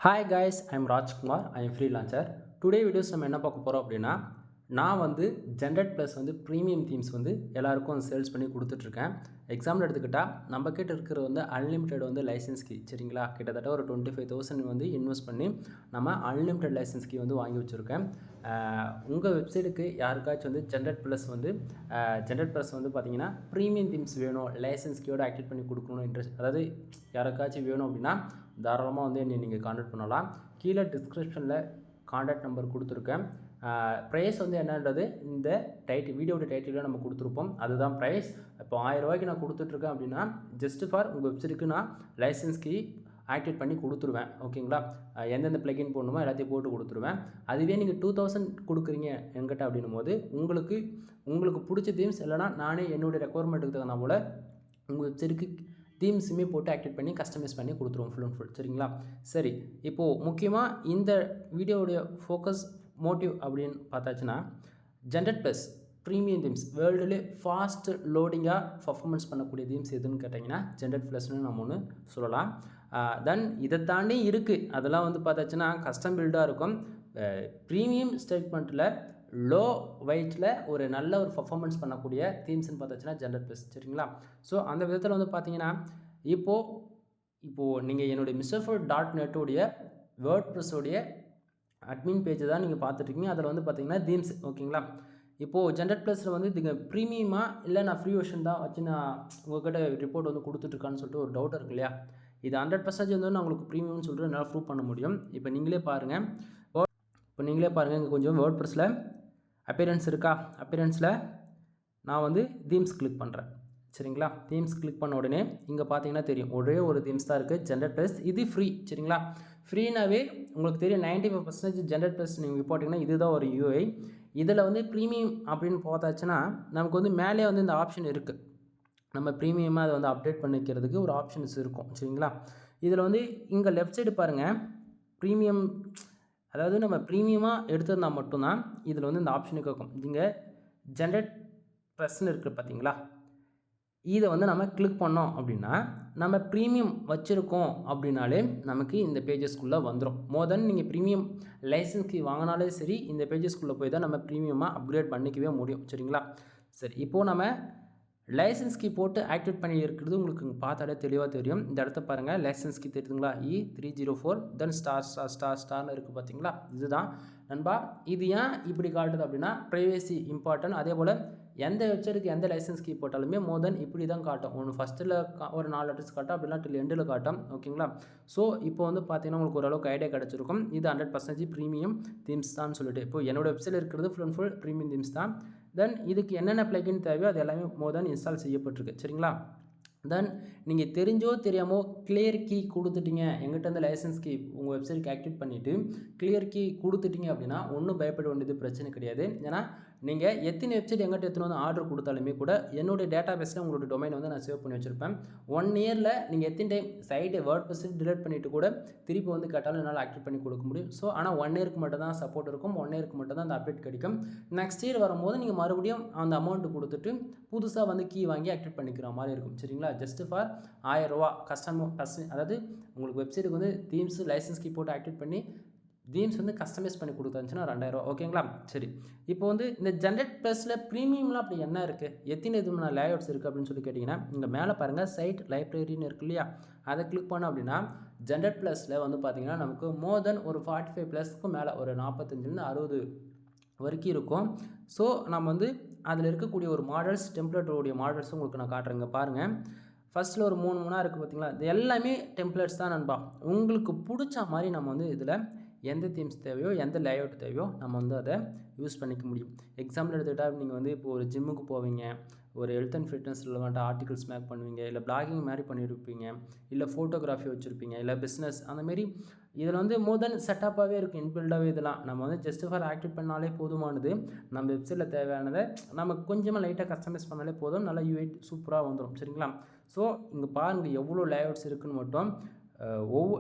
Hi guys, I'm Rajkumar. I'm freelancer. Today videos நம்ம என்ன பார்க்க போகிறோம் அப்படின்னா, நான் வந்து ஜென்ரேட் ப்ளஸ் வந்து ப்ரீமியம் தீம்ஸ் வந்து எல்லாருக்கும் சேல்ஸ் பண்ணி கொடுத்துட்ருக்கேன். எக்ஸாம்பிள் எடுத்துக்கிட்டால் நம்ம கிட்ட இருக்கிற வந்து அன்லிமிட்டெட் வந்து லைசன்ஸ் கீ, சரிங்களா? கிட்டத்தட்ட ஒரு 25,000 வந்து இன்வெஸ்ட் பண்ணி நம்ம அன்லிமிட்டெட் லைசன்ஸ் கீ வந்து வாங்கி வச்சுருக்கேன். உங்கள் வெப்சைட்டுக்கு யாருக்காச்சும் வந்து ஜென்ரேட் ப்ளஸ் வந்து பார்த்தீங்கன்னா ப்ரீமியம் தீம்ஸ் வேணும், லைசன்ஸ் கீயோட ஆக்டிவேட் பண்ணி கொடுக்கணும்னு இன்ட்ரெஸ்ட், அதாவது யாருக்காச்சும் வேணும் அப்படின்னா தாராளமாக வந்து என்னை நீங்கள் காண்டாக்ட் பண்ணலாம். கீழே டிஸ்கிரிப்ஷனில் காண்டாக்ட் நம்பர் கொடுத்துருக்கேன். ப்ரைஸ் வந்து என்னன்றது இந்த வீடியோட டைட்டிலில் நம்ம கொடுத்துருப்போம். அதுதான் ப்ரைஸ். இப்போ 1000 ரூபாய்க்கு நான் கொடுத்துட்ருக்கேன் அப்படின்னா ஜஸ்ட் ஃபார் உங்கள் வெப்சைட்டுக்கு நான் லைசன்ஸ் கீ ஆக்டிவேட் பண்ணி கொடுத்துருவேன். ஓகேங்களா? எந்தெந்த ப்ளகின் போடணுமோ எல்லாத்தையும் போட்டு கொடுத்துருவேன். அதுவே நீங்கள் 2000 கொடுக்குறீங்க என்கிட்ட அப்படின்னும் போது உங்களுக்கு பிடிச்ச தீம்ஸ் இல்லைனா நானே என்னுடைய ரெக்குவயர்மெண்ட்டுக்கு தகுந்த போல் உங்கள் வெப்சைட்டுக்கு தீம்ஸுமே போட்டு ஆக்டிவேட் பண்ணி கஸ்டமைஸ் பண்ணி கொடுத்துருவோம் ஃபுல் அண்ட் ஃபுல். சரிங்களா? சரி, இப்போது முக்கியமாக இந்த வீடியோவுடைய ஃபோக்கஸ் மோட்டிவ் அப்படின்னு பார்த்தாச்சுன்னா, ஜென்ரேட் ப்ளஸ் ப்ரீமியம் தீம்ஸ் வேர்ல்டுலே ஃபாஸ்ட் லோடிங்காக பர்ஃபார்மன்ஸ் பண்ணக்கூடிய தீம்ஸ் எதுன்னு கேட்டிங்கன்னா ஜென்ரேட் ப்ளஸ்னு நம்ம ஒன்று சொல்லலாம். தென் இதை தாண்டி இருக்குது, அதெல்லாம் வந்து பார்த்தாச்சுன்னா கஸ்டம் பில்டாக இருக்கும். ப்ரீமியம் ஸ்டேட்மெண்ட்டில் லோ வெயிட்டில் ஒரு நல்ல ஒரு பர்ஃபார்மன்ஸ் பண்ணக்கூடிய தீம்ஸ்ன்னு பார்த்தாச்சுன்னா ஜென்ரேட் ப்ளஸ். சரிங்களா? ஸோ அந்த விதத்தில் வந்து பார்த்தீங்கன்னா இப்போது நீங்கள் என்னுடைய MrFood.net உடைய வேர்ட் ப்ரெஸ்ஸோடைய அட்மின் பேஜை தான் நீங்கள் பார்த்துட்ருக்கீங்க. அதில் வந்து பார்த்தீங்கன்னா தீம்ஸ். ஓகேங்களா? இப்போது ஜென்ரேட் ப்ளஸில் வந்து நீங்கள் ப்ரீமியமாக இல்லை நான் ஃப்ரீ வெர்ஷன் தான் வச்சு நான் உங்கள்கிட்ட ரிப்போர்ட் வந்து கொடுத்துட்ருக்கான்னு சொல்லிட்டு ஒரு டவுட் இருக்கு இல்லையா? இது 100% வந்து நான் உங்களுக்கு ப்ரீமியம்னு சொல்லிட்டு என்னால் ப்ரூவ் பண்ண முடியும். இப்போ நீங்களே பாருங்கள், இங்கே கொஞ்சம் வேர்ட் ப்ரெஸ்ஸில் அப்பியரன்ஸ் இருக்கா? அப்பியரன்ஸில் நான் வந்து தீம்ஸ் கிளிக் பண்ணுறேன். சரிங்களா? தீம்ஸ் கிளிக் பண்ண உடனே இங்கே பார்த்தீங்கன்னா தெரியும், ஒரே ஒரு தீம்ஸ் தான் இருக்குது, ஜென்ரேட் ப்ளஸ். இது ஃப்ரீ. சரிங்களா? ஃப்ரீனாவே உங்களுக்கு தெரியும் 95% ஜென்ரேட் ப்ளஸ் நீங்கள் போட்டிங்கன்னா இதுதான் ஒரு யூஐ. இதில் வந்து ப்ரீமியம் அப்படின்னு பார்த்தாச்சுன்னா நமக்கு வந்து மேலே வந்து இந்த ஆப்ஷன் இருக்குது. நம்ம ப்ரீமியமாக அதை வந்து அப்டேட் பண்ணிக்கிறதுக்கு ஒரு ஆப்ஷன்ஸ் இருக்கும். சரிங்களா? இதில் வந்து இங்கே லெஃப்ட் சைடு பாருங்கள், ப்ரீமியம், அதாவது நம்ம ப்ரீமியமாக எடுத்திருந்தால் மட்டும்தான் இதில் வந்து இந்த ஆப்ஷனுக்கு இருக்கும். இங்கே ஜென்ரேட் ப்ளஸ்ன்னு இருக்குது பார்த்தீங்களா? இதை வந்து நம்ம கிளிக் பண்ணோம் அப்படின்னா நம்ம ப்ரீமியம் வச்சுருக்கோம் அப்படின்னாலே நமக்கு இந்த பேஜஸ்க்குள்ளே வந்துடும். மோர் தென் நீங்கள் ப்ரீமியம் லைசன்ஸ்க்கு வாங்கினாலே சரி, இந்த பேஜஸ்க்குள்ளே போய் தான் நம்ம ப்ரீமியமாக அப்கிரேட் பண்ணிக்கவே முடியும். சரிங்களா? சரி, இப்போது நம்ம லைசன்ஸ் கீ போட்டு ஆக்டிவேட் பண்ணி இருக்கிறது உங்களுக்கு பார்த்தாலே தெளிவாக தெரியும். இந்த இடத்த பாருங்கள், லைசன்ஸ் கீ தெரியுதுங்களா? E304 தென் ஸ்டார்னு இருக்குது பார்த்தீங்களா? இதுதான் நண்பா. இது ஏன் இப்படி காட்டுது அப்படின்னா ப்ரைவேசி இம்பார்ட்டன்ட். அதே போல் எந்த வெப்சைட்டுக்கு எந்த லைசன்ஸ் கீ போட்டாலுமே மோர் தென் இப்படி தான் காட்டும். ஒன்று ஃபஸ்ட்டில் ஒரு 4 லெட்டர்ஸ் காட்டும், அப்படின்னா டில் எண்டில் காட்டும். ஓகேங்களா? ஸோ இப்போ வந்து பார்த்தீங்கன்னா உங்களுக்கு ஓரளவுக்கு ஐடியா கிடச்சிருக்கும். இது 100% ப்ரீமியம் தீம்ஸ் தான் சொல்லிட்டு. இப்போ என்னோடய வெப்சைட்டில் இருக்கிறது full and full premium themes தான். தென் இதுக்கு என்னென்ன ப்ளகின் தேவையோ அது எல்லாமே மோர் தென் இன்ஸ்டால் செய்யப்பட்டிருக்கு. சரிங்களா? தென் நீங்கள் தெரிஞ்சோ தெரியாமோ கிளியர் கீ கொடுத்துட்டீங்க, எங்கிட்ட வந்து லைசன்ஸ் கீ உங்கள் வெப்சைட்டுக்கு ஆக்டிவேட் பண்ணிவிட்டு கிளியர் கீ கொடுத்துட்டீங்க அப்படின்னா ஒன்றும் பயப்பட வேண்டியது பிரச்சனை கிடையாது. ஏன்னா நீங்கள் எத்தனை வெப்சைட் எங்கிட்ட எத்தனை வந்து ஆர்டர் கொடுத்தாலுமே கூட என்னுடைய டேட்டா பேஸில் உங்களோட டொமைன் வந்து நான் சேவ் பண்ணி வச்சுருப்பேன். 1 இயரில் நீங்கள் எத்தனை டைம் சைட்டை வேர்ட் ப்ரெஸ் டிலீட் பண்ணிவிட்டு கூட திருப்பி வந்து கேட்டாலும் என்னால் ஆக்டிவேட் பண்ணி கொடுக்க முடியும். ஸோ ஆனால் 1 இயருக்கு மட்டும் தான் சப்போர்ட் இருக்கும், 1 இயருக்கு மட்டும் தான் அந்த அப்டேட் கிடைக்கும். நெக்ஸ்ட் இயர் வரும்போது நீங்கள் மறுபடியும் அந்த அமௌண்ட்டு கொடுத்துட்டு புதுசாக வந்து கீ வாங்கி ஆக்டிவேட் பண்ணிக்கிற மாதிரி இருக்கும். சரிங்களா? ஜஸ்ட் ஃபார் 1000 ரூபா அதாவது உங்களுக்கு வெப்சைட்டுக்கு வந்து தீம்ஸ் லைசன்ஸ் கீ போட்டு ஆக்டிவேட் பண்ணி தீம்ஸ் வந்து கஸ்டமைஸ் பண்ணி கொடுத்தாச்சுன்னா 2000 ரூபா. ஓகேங்களா? சரி, இப்போ வந்து இந்த ஜென்ரேட் ப்ளஸில் ப்ரீமியம்லாம் அப்படி என்ன இருக்குது, எத்தனை விதமான லேஅவுட்ஸ் இருக்குது அப்படின்னு சொல்லி கேட்டிங்கன்னா இங்கே மேலே பாருங்கள், சைட் லைப்ரரின்னு இருக்கு இல்லையா? அதை கிளிக் பண்ணோம் அப்படின்னா ஜென்ரேட் ப்ளஸில் வந்து பார்த்திங்கன்னா நமக்கு மோர் தென் ஒரு 45 ப்ளஸ்க்கு மேலே ஒரு 45லேருந்து 60 வரைக்கும் இருக்கும். ஸோ நம்ம வந்து அதில் இருக்கக்கூடிய ஒரு மாடல்ஸ், டெம்ப்ளேட்டோடைய மாடல்ஸ் உங்களுக்கு நான் காட்டுறேங்க. பாருங்கள், ஃபஸ்ட்டில் ஒரு 3 இருக்குது பார்த்தீங்களா? இது எல்லாமே டெம்ப்ளேட்ஸ் தான் நண்பா. உங்களுக்கு பிடிச்ச மாதிரி நம்ம வந்து இதில் எந்த தீம்ஸ் தேவையோ, எந்த லேஅவுட் தேவையோ நம்ம வந்து அதை யூஸ் பண்ணிக்க முடியும். எக்ஸாம்பிள் எடுத்துக்கிட்டால் நீங்கள் வந்து இப்போ ஒரு ஜிம்முக்கு போவீங்க, ஒரு ஹெல்த் அண்ட் ஃபிட்னஸ் ரிலவெண்ட்டாக ஆர்டிகல்ஸ் மேக் பண்ணுவீங்க, இல்லை பிளாகிங் மாதிரி பண்ணியிருப்பீங்க, இல்லை ஃபோட்டோகிராஃபி வச்சுருப்பீங்க, இல்லை பிஸ்னஸ், அந்தமாரி இதில் வந்து மோர் தென் செட்டப்பாகவே இருக்குது, இன்பில்டாகவே. இதெல்லாம் நம்ம வந்து ஜஸ்ட் ஃபார் ஆக்டிவேட் பண்ணாலே போதுமானது. நம்ம வெப்சைட்டில் தேவையானதை நம்ம கொஞ்சமாக லைட்டாக கஸ்டமைஸ் பண்ணாலே போதும், நல்லா யூஐ சூப்பராக வந்துடும். சரிங்களா? ஸோ இங்கே பாருங்கள் எவ்வளோ லேஅவுட்ஸ் இருக்குதுன்னு மட்டும்.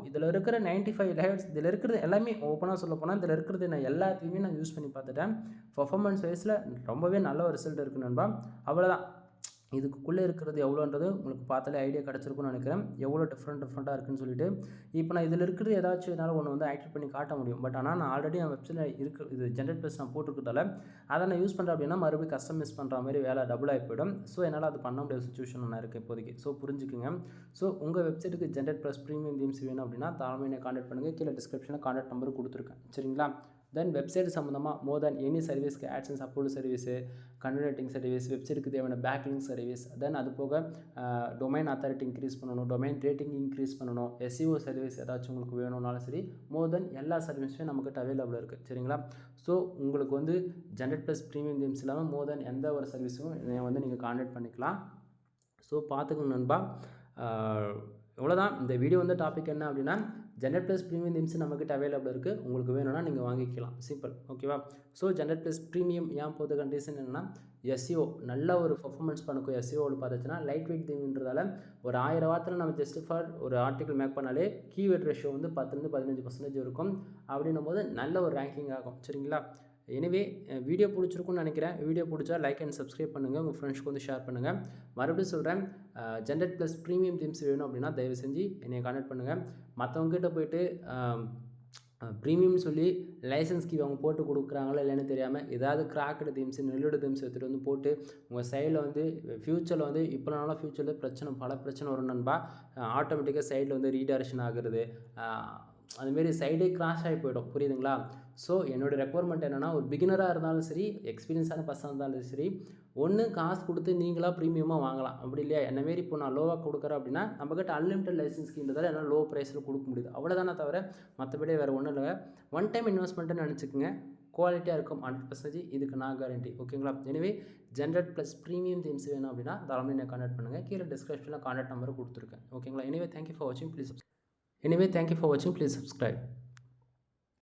இதில் இருக்கிற 95 லேயர்ஸ், இதில் இருக்கிறது எல்லாமே ஓப்பனாக சொல்ல போனால் இதில் இருக்கிறது நான் எல்லாத்தையுமே நான் யூஸ் பண்ணி பார்த்துட்டேன். பர்ஃபார்மன்ஸ் வைஸில் ரொம்பவே நல்ல ஒரு ரிசல்ட் இருக்குது நண்பா. அவ்வளோதான். இதுக்குள்ளே இருக்கிறது எவ்வளோன்றது உங்களுக்கு பார்த்தாலே ஐடியா கிடச்சிருக்குன்னு நினைக்கிறேன். எவ்வளோ டிஃப்ரெண்ட்டாக இருக்குன்னு சொல்லிட்டு. இப்போ நான் இதில் இருக்கிறது ஏதாச்சும் என்னால் ஒன்று வந்து ஆக்டிவேட் பண்ணி காட்ட முடியும். பட் ஆனால் நான் ஆல்ரெடி என் வெப்சைட்டில் இது ஜென்ரேட் ப்ளஸ் நான் போட்டிருக்கிறதால அதை நான் யூஸ் பண்ணுறேன் அப்படின்னா மறுபடியும் கஸ்டமைஸ் பண்ணுற மாதிரி வேலை டபுள் ஆகி போயிடும். ஸோ என்னால் அது பண்ண முடியாத சுச்சுவேஷன் நான் இருக்கேன் இப்போதைக்கு. ஸோ புரிஞ்சுக்குங்க. ஸோ உங்கள் வெப்சைட்டுக்கு ஜென்ரேட் ப்ளஸ் ப்ரீமியம் தீம்ஸ் வேணும் அப்படின்னா தாராளமாக என்னை கான்டாக்ட் பண்ணுங்கள். கீழே டிஸ்கிரிப்ஷனில் கான்டாக்ட் நம்பர் கொடுத்துருக்கேன். சரிங்களா? தென் வெப்சைட் சம்மந்தமாக மோர் தென் எனி சர்வீஸ்க்கு AdSense upload service, content writing service, வெப்சைட்டுக்கு தேவையான பேக்லிங்க் சர்வீஸ், தென் அது போக டொமைன் அத்தாரிட்டி இன்க்ரீஸ் பண்ணணும், டொமைன் ரேட்டிங் இன்க்ரீஸ் பண்ணணும், SEO சர்வீஸ் ஏதாச்சும் உங்களுக்கு வேணும்னாலும் சரி, மோர் தென் எல்லா சர்வீஸுமே நம்மக்கிட்ட அவைலபிள் இருக்குது. சரிங்களா? ஸோ உங்களுக்கு வந்து ஜென்ரேட் ப்ளஸ் ப்ரீமியம் தீம்ஸ் இல்லாமல் மோர் தென் எந்த ஒரு சர்வீஸும் வந்து நீங்கள் கான்டாக்ட் பண்ணிக்கலாம். ஸோ பார்த்துக்கோங்க நண்பா. இவ்வளோதான் இந்த வீடியோ வந்து டாபிக் என்ன அப்படின்னா ஜென்ரேட் ப்ளஸ் ப்ரீமியம் தீம்ஸ் நம்மக்கிட்ட அவைலபிள் இருக்குது. உங்களுக்கு வேணும்னா நீங்கள் வாங்கிக்கலாம். சிம்பிள். ஓகேவா? ஸோ ஜென்ரேட் ப்ளஸ் ப்ரீமியம் ஏன் போது கண்டிஷன் என்னென்னா SEO நல்ல ஒரு பர்ஃபார்மன்ஸ் பண்ணக்கும். SEOவில் பார்த்துச்சுன்னா லைட் வெயிட் தீம்ன்றதால ஒரு 1000 வார்த்தையில் நம்ம ஜஸ்ட் ஃபார் ஒரு ஆர்டிக்கல் மேக் பண்ணாலே கீவேர்ட் ரேஷியோ வந்து 10-15% இருக்கும். அப்படின்னும் போது நல்ல ஒரு ரேங்கிங் ஆகும். சரிங்களா? எனிவே வீடியோ பிடிச்சிருக்குன்னு நினைக்கிறேன். வீடியோ பிடிச்சா லைக் அண்ட் சப்ஸ்கிரைப் பண்ணுங்கள். உங்கள் ஃப்ரெண்ட்ஸ்க்கு வந்து ஷேர் பண்ணுங்கள். மறுபடியும் சொல்கிறேன், ஜென்ரேட் ப்ளஸ் ப்ரீமியம் தீம்ஸ் வேணும் அப்படின்னா தயவு செஞ்சு என்னை கான்டாக்ட் பண்ணுங்கள். மற்றவங்ககிட்ட போய்ட்டு ப்ரீமியம் சொல்லி லைசன்ஸ் கீ அவங்க போட்டு கொடுக்குறாங்களா இல்லைன்னு தெரியாமல் ஏதாவது கிராக்கடு தீம்ஸ் நெல்லோட தீம்ஸ் எடுத்துகிட்டு வந்து போட்டு உங்கள் சைடில் வந்து ஃப்யூச்சரில் வந்து இப்போனாலும் ஃப்யூச்சரில் பல பிரச்சனை வரும் நண்பா. ஆட்டோமேட்டிக்காக சைடில் வந்து ரீடைரக்ஷன் ஆகுறது, அதுமாரி சைடே கிராஷ் ஆகி போய்டும். புரியுதுங்களா? ஸோ என்னோடய ரெக்குவயர்மெண்ட் என்னென்னா ஒரு பிகினராக இருந்தாலும் சரி, எக்ஸ்பீரியன்ஸான பர்சனாக இருந்தாலும் சரி, ஒன்று காசு கொடுத்து நீங்களாக ப்ரீமியமாக வாங்கலாம். அப்படி இல்லையா என்னமாரி இப்போ நான் லோவாக கொடுக்குறேன் அப்படின்னா நம்மக்கிட்ட அன்லிமிட்டட் லைசன்ஸ் ஸ்கீன்றதால என்னால் லோ ப்ரைஸில் கொடுக்க முடியுது. அவ்வளோதானே தவிர மற்றபடி வேறு ஒன்றும் இல்லை. ஒன் டைம் இன்வெஸ்ட்மெண்ட்டுன்னு நினச்சிக்கோங்க. குவாலிட்டியாக இருக்கும் 100%. இதுக்கு நான் கேரண்டி. ஓகேங்களா? எனவே ஜென்ரேட் ப்ளஸ் ப்ரீமியம் தீம்ஸ் வேணும் அப்படின்னா தாராளமாக என்னை கான்டாக்ட் பண்ணுங்கள். கீழே டிஸ்கிரிப்ஷனில் கான்டாக்ட் நம்பர் கொடுத்துருக்கேன். ஓகேங்களா? எனிவே தேங்க்யூ ஃபார் வாட்சிங். Please subscribe.